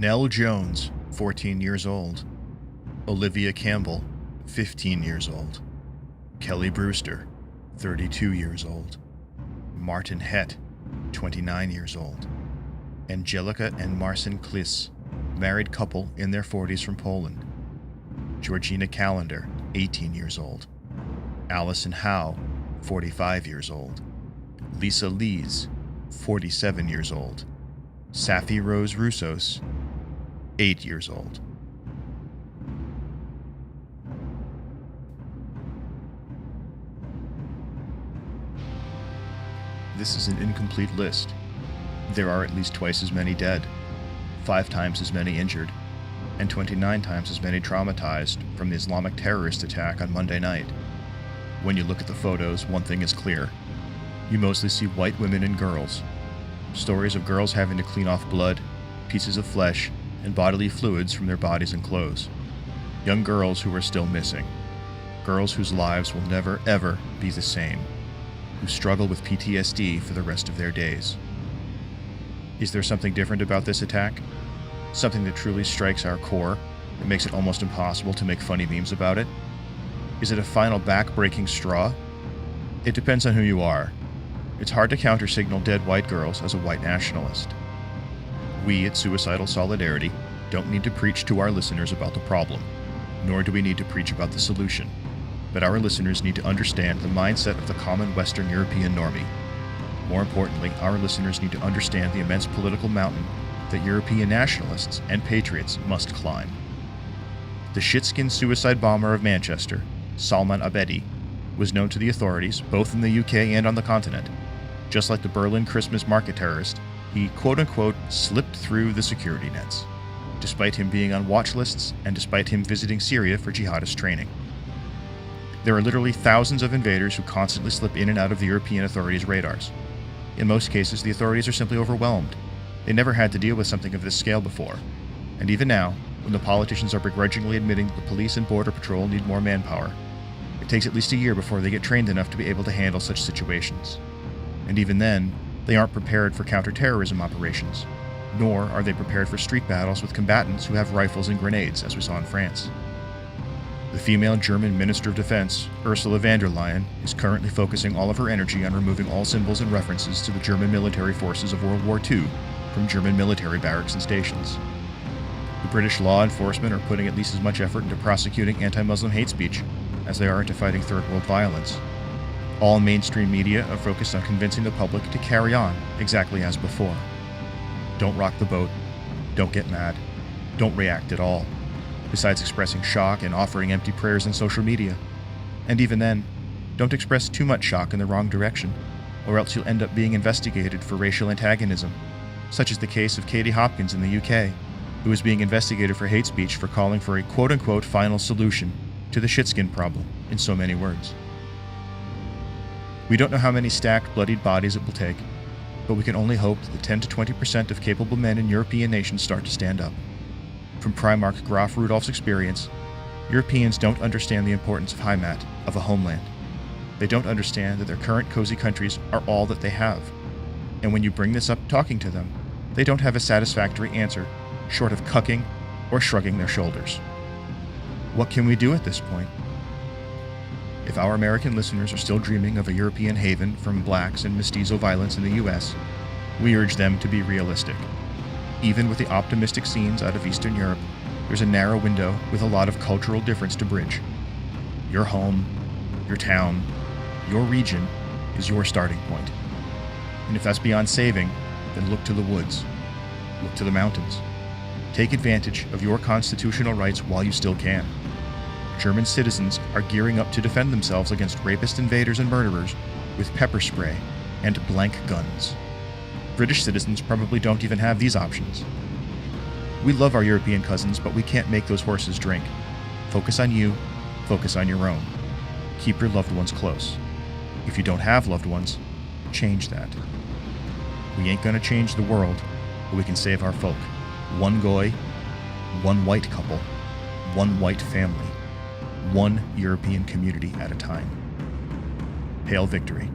Nell Jones, 14 years old. Olivia Campbell, 15 years old. Kelly Brewster, 32 years old. Martin Hett, 29 years old. Angelica and Marcin Klis, married couple in their 40s from Poland. Georgina Callender, 18 years old. Allison Howe, 45 years old. Lisa Lees, 47 years old. Safi Rose Roussos, 8 years old. This is an incomplete list. There are at least twice as many dead, 5 times as many injured, and 29 times as many traumatized from the Islamic terrorist attack on Monday night. When you look at the photos, one thing is clear. You mostly see white women and girls. Stories of girls having to clean off blood, pieces of flesh, and bodily fluids from their bodies and clothes. Young girls who are still missing. Girls whose lives will never, ever be the same. Who struggle with PTSD for the rest of their days. Is there something different about this attack? Something that truly strikes our core and makes it almost impossible to make funny memes about it? Is it a final back-breaking straw? It depends on who you are. It's hard to counter-signal dead white girls as a white nationalist. We at Suicidal Solidarity don't need to preach to our listeners about the problem, nor do we need to preach about the solution. But our listeners need to understand the mindset of the common Western European normie. More importantly, our listeners need to understand the immense political mountain that European nationalists and patriots must climb. The shit-skinned suicide bomber of Manchester, Salman Abedi, was known to the authorities both in the UK and on the continent. Just like the Berlin Christmas market terrorist, he quote-unquote slipped through the security nets, despite him being on watch lists and despite him visiting Syria for jihadist training. There are literally thousands of invaders who constantly slip in and out of the European authorities' radars. In most cases, the authorities are simply overwhelmed. They never had to deal with something of this scale before. And even now, when the politicians are begrudgingly admitting that the police and border patrol need more manpower, it takes at least a year before they get trained enough to be able to handle such situations. And even then, they aren't prepared for counter-terrorism operations, nor are they prepared for street battles with combatants who have rifles and grenades, as we saw in France. The female German Minister of Defense, Ursula von der Leyen, is currently focusing all of her energy on removing all symbols and references to the German military forces of World War II from German military barracks and stations. The British law enforcement are putting at least as much effort into prosecuting anti-Muslim hate speech as they are into fighting third world violence. All mainstream media are focused on convincing the public to carry on exactly as before. Don't rock the boat. Don't get mad. Don't react at all. Besides expressing shock and offering empty prayers on social media. And even then, don't express too much shock in the wrong direction, or else you'll end up being investigated for racial antagonism, such as the case of Katie Hopkins in the UK, who is being investigated for hate speech for calling for a quote-unquote final solution to the shitskin problem, in so many words. We don't know how many stacked, bloodied bodies it will take, but we can only hope that the 10 to 20% of capable men in European nations start to stand up. From Primarch Graf Rudolph's experience, Europeans don't understand the importance of Heimat, of a homeland. They don't understand that their current cozy countries are all that they have. And when you bring this up talking to them, they don't have a satisfactory answer, short of cucking or shrugging their shoulders. What can we do at this point? If our American listeners are still dreaming of a European haven from blacks and mestizo violence in the US, we urge them to be realistic. Even with the optimistic scenes out of Eastern Europe, there's a narrow window with a lot of cultural difference to bridge. Your home, your town, your region is your starting point. And if that's beyond saving, then look to the woods. Look to the mountains. Take advantage of your constitutional rights while you still can. German citizens are gearing up to defend themselves against rapist invaders and murderers with pepper spray and blank guns. British citizens probably don't even have these options. We love our European cousins, but we can't make those horses drink. Focus on you, focus on your own. Keep your loved ones close. If you don't have loved ones, change that. We ain't gonna change the world, but we can save our folk. One goy, one white couple, one white family, one European community at a time. Hail victory.